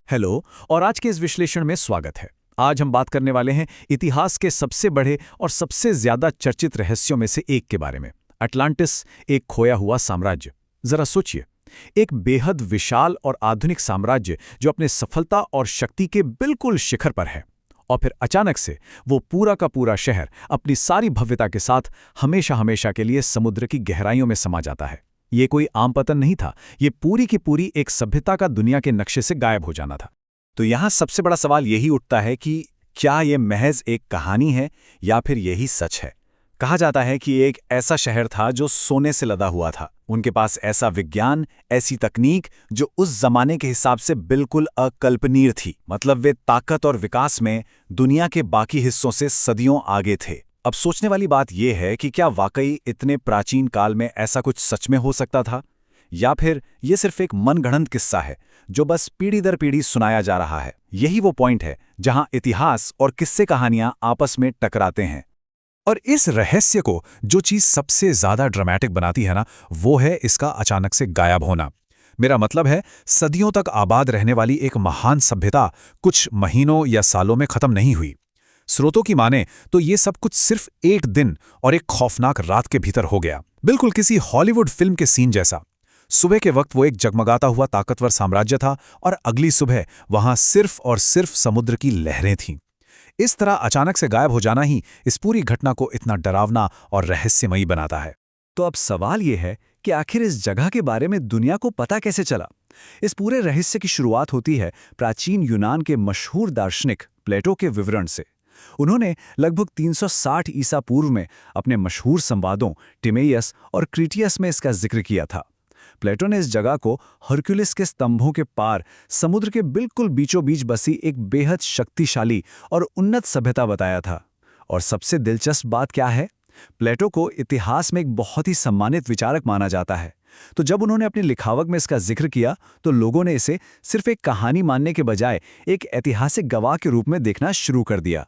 Hello. और आज के इस विश्लेषण में स्वागत है। आज हम बात करने वाले हैं इतिहास के सबसे बड़े और सबसे ज्यादा चर्चित रहस्यों में से एक के बारे में। अटलांटिस, एक खोया हुआ साम्राज्य। जरा सोचिए, एक बेहद विशाल और आधुनिक साम्राज्य जो अपने सफलता और शक्ति के बिल्कुल शिखर पर है, और फिर अचानक से वो पूरा का पूरा शहर अपनी सारी भव्यता के साथ हमेशा हमेशा के लिए समुद्र की गहराइयों में समा जाता है। ये कोई आम पतन नहीं था, ये पूरी की पूरी एक सभ्यता का दुनिया के नक्शे से गायब हो जाना था। तो यहाँ सबसे बड़ा सवाल यही उठता है कि क्या ये महज एक कहानी है या फिर यही सच है। कहा जाता है कि एक ऐसा शहर था जो सोने से लदा हुआ था। उनके पास ऐसा विज्ञान, ऐसी तकनीक जो उस जमाने के हिसाब से बिल्कुल अकल्पनीय थी। मतलब वे ताकत और विकास में दुनिया के बाकी हिस्सों से सदियों आगे थे। अब सोचने वाली बात यह है कि क्या वाकई इतने प्राचीन काल में ऐसा कुछ सच में हो सकता था, या फिर ये सिर्फ एक मनगढ़ंत किस्सा है जो बस पीढ़ी दर पीढ़ी सुनाया जा रहा है। यही वो पॉइंट है जहां इतिहास और किस्से कहानियां आपस में टकराते हैं। और इस रहस्य को जो चीज सबसे ज्यादा ड्रामेटिक बनाती है ना, वो है इसका अचानक से गायब होना। मेरा मतलब है, सदियों तक आबाद रहने वाली एक महान सभ्यता कुछ महीनों या सालों में खत्म नहीं हुई। स्रोतों की माने तो ये सब कुछ सिर्फ एक दिन और एक खौफनाक रात के भीतर हो गया, बिल्कुल किसी हॉलीवुड फिल्म के सीन जैसा। सुबह के वक्त वो एक जगमगाता हुआ ताकतवर साम्राज्य था, और अगली सुबह वहां सिर्फ और सिर्फ समुद्र की लहरें थीं। इस तरह अचानक से गायब हो जाना ही इस पूरी घटना को इतना डरावना और रहस्यमयी बनाता है। तो अब सवाल ये है कि आखिर इस जगह के बारे में दुनिया को पता कैसे चला। इस पूरे रहस्य की शुरुआत होती है प्राचीन यूनान के मशहूर दार्शनिक प्लेटो के विवरण से। उन्होंने लगभग 360 ईसा पूर्व में अपने मशहूर संवादों टिमेइयस और क्रीटियस में इसका जिक्र किया था। प्लेटो ने इस जगह को हरक्यूलिस के स्तंभों के पार समुद्र के बिल्कुल बीचों बीच बसी एक बेहद शक्तिशाली और उन्नत सभ्यता बताया था। और सबसे दिलचस्प बात क्या है, प्लेटो को इतिहास में एक बहुत ही सम्मानित विचारक माना जाता है। तो जब उन्होंने अपनी लिखावट में इसका जिक्र किया तो लोगों ने इसे सिर्फ एक कहानी मानने के बजाय एक ऐतिहासिक गवाह के रूप में देखना शुरू कर दिया।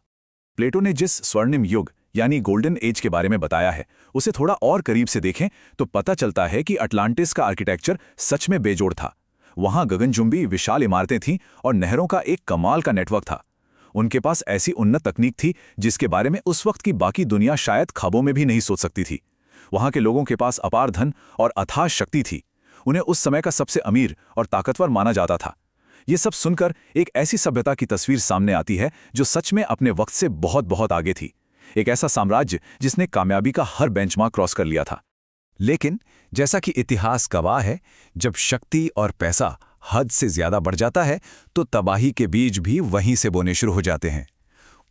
प्लेटो ने जिस स्वर्णिम युग यानी गोल्डन एज के बारे में बताया है, उसे थोड़ा और करीब से देखें तो पता चलता है कि अटलांटिस का आर्किटेक्चर सच में बेजोड़ था। वहां गगनचुंबी विशाल इमारतें थीं और नहरों का एक कमाल का नेटवर्क था। उनके पास ऐसी उन्नत तकनीक थी जिसके बारे में उस वक्त की बाकी दुनिया शायद ख्वाबों में भी नहीं सोच सकती थी। वहां के लोगों के पास अपार धन और अथाह शक्ति थी। उन्हें उस समय का सबसे अमीर और ताकतवर माना जाता था। ये सब सुनकर एक ऐसी सभ्यता की तस्वीर सामने आती है जो सच में अपने वक्त से बहुत बहुत आगे थी। एक ऐसा साम्राज्य जिसने कामयाबी का हर बेंचमार्क क्रॉस कर लिया था। लेकिन जैसा कि इतिहास गवाह है, जब शक्ति और पैसा हद से ज्यादा बढ़ जाता है तो तबाही के बीज भी वहीं से बोने शुरू हो जाते हैं।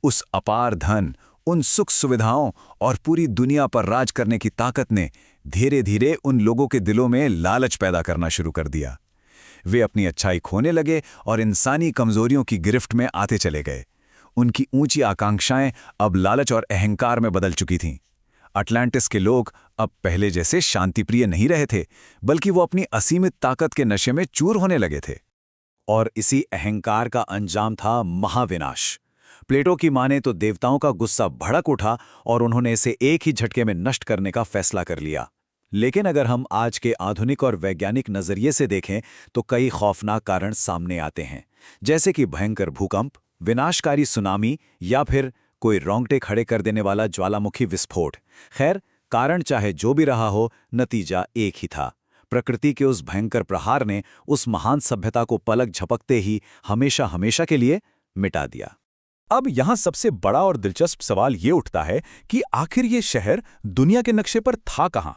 उस अपार धन, उन सुख सुविधाओं और पूरी दुनिया पर राज करने की ताकत ने धीरे धीरे उन लोगों के दिलों में लालच पैदा करना शुरू कर दिया। वे अपनी अच्छाई खोने लगे और इंसानी कमजोरियों की गिरफ्त में आते चले गए। उनकी ऊंची आकांक्षाएं अब लालच और अहंकार में बदल चुकी थीं। अटलांटिस के लोग अब पहले जैसे शांतिप्रिय नहीं रहे थे, बल्कि वो अपनी असीमित ताकत के नशे में चूर होने लगे थे। और इसी अहंकार का अंजाम था महाविनाश। प्लेटो की माने तो देवताओं का गुस्सा भड़क उठा और उन्होंने इसे एक ही झटके में नष्ट करने का फैसला कर लिया। लेकिन अगर हम आज के आधुनिक और वैज्ञानिक नजरिए से देखें तो कई खौफनाक कारण सामने आते हैं, जैसे कि भयंकर भूकंप, विनाशकारी सुनामी या फिर कोई रोंगटे खड़े कर देने वाला ज्वालामुखी विस्फोट। खैर, कारण चाहे जो भी रहा हो, नतीजा एक ही था। प्रकृति के उस भयंकर प्रहार ने उस महान सभ्यता को पलक झपकते ही हमेशा हमेशा के लिए मिटा दिया। अब यहां सबसे बड़ा और दिलचस्प सवाल ये उठता है कि आखिर ये शहर दुनिया के नक्शे पर था कहां।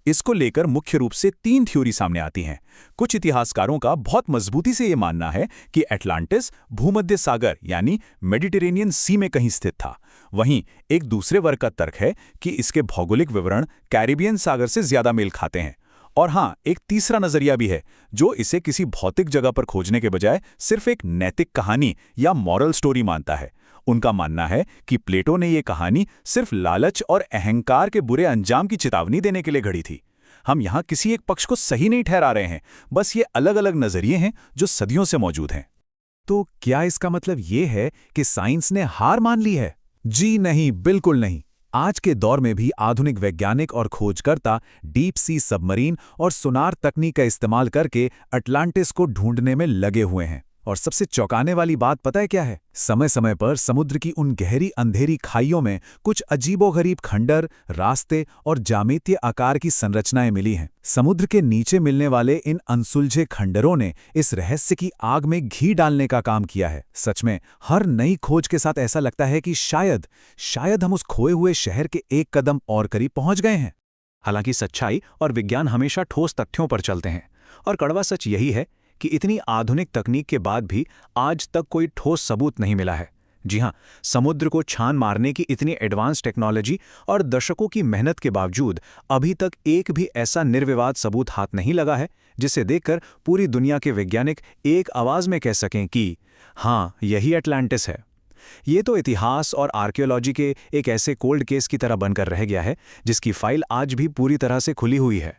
इसको लेकर मुख्य रूप से 3 थ्योरी सामने आती हैं। कुछ इतिहासकारों का बहुत मजबूती से यह मानना है कि अटलांटिस भूमध्य सागर यानी मेडिटेरेनियन सी में कहीं स्थित था। वहीं एक दूसरे वर्ग का तर्क है कि इसके भौगोलिक विवरण कैरिबियन सागर से ज्यादा मेल खाते हैं। और हां, एक तीसरा नजरिया भी है जो इसे किसी भौतिक जगह पर खोजने के बजाय सिर्फ एक नैतिक कहानी या मॉरल स्टोरी मानता है। उनका मानना है कि प्लेटो ने यह कहानी सिर्फ लालच और अहंकार के बुरे अंजाम की चेतावनी देने के लिए घड़ी थी। हम यहां किसी एक पक्ष को सही नहीं ठहरा रहे हैं, बस ये अलग अलग नजरिए हैं जो सदियों से मौजूद हैं। तो क्या इसका मतलब ये है कि साइंस ने हार मान ली है? जी नहीं, बिल्कुल नहीं। आज के दौर में भी आधुनिक वैज्ञानिक और खोजकर्ता डीप सी सबमरीन और सोनार तकनीक का इस्तेमाल करके अटलांटिस को ढूंढने में लगे हुए हैं। और सबसे चौंकाने वाली बात पता है क्या है? समय समय पर समुद्र की उन गहरी अंधेरी खाइयों में कुछ अजीबोगरीब खंडर, रास्ते और ज्यामितीय आकार की संरचनाएं मिली हैं। समुद्र के नीचे मिलने वाले इन अनसुलझे खंडरों ने इस रहस्य की आग में घी डालने का काम किया है। सच में हर नई खोज के साथ ऐसा लगता है कि शायद हम उस खोए हुए शहर के एक कदम और करीब पहुंच गए हैं। हालांकि सच्चाई और विज्ञान हमेशा ठोस तथ्यों पर चलते हैं, और कड़वा सच यही है कि इतनी आधुनिक तकनीक के बाद भी आज तक कोई ठोस सबूत नहीं मिला है। जी हां, समुद्र को छान मारने की इतनी एडवांस टेक्नोलॉजी और दशकों की मेहनत के बावजूद अभी तक एक भी ऐसा निर्विवाद सबूत हाथ नहीं लगा है जिसे देखकर पूरी दुनिया के वैज्ञानिक एक आवाज में कह सकें कि हां, यही अटलांटिस है। ये तो इतिहास और आर्कियोलॉजी के एक ऐसे कोल्ड केस की तरह बनकर रह गया है जिसकी फाइल आज भी पूरी तरह से खुली हुई है।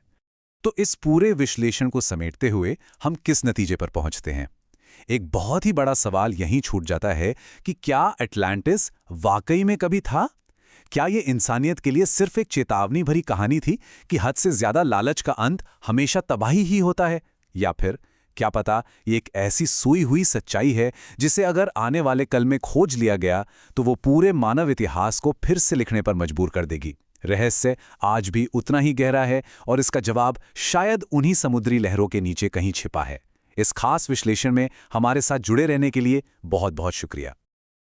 तो इस पूरे विश्लेषण को समेटते हुए हम किस नतीजे पर पहुंचते हैं? एक बहुत ही बड़ा सवाल यहीं छूट जाता है कि क्या अटलांटिस वाकई में कभी था? क्या ये इंसानियत के लिए सिर्फ एक चेतावनी भरी कहानी थी कि हद से ज्यादा लालच का अंत हमेशा तबाही ही होता है? या फिर क्या पता ये एक ऐसी सोई हुई सच्चाई है जिसे अगर आने वाले कल में खोज लिया गया तो वो पूरे मानव इतिहास को फिर से लिखने पर मजबूर कर देगी। रहस्य आज भी उतना ही गहरा है और इसका जवाब शायद उन्हीं समुद्री लहरों के नीचे कहीं छिपा है। इस खास विश्लेषण में हमारे साथ जुड़े रहने के लिए बहुत बहुत शुक्रिया।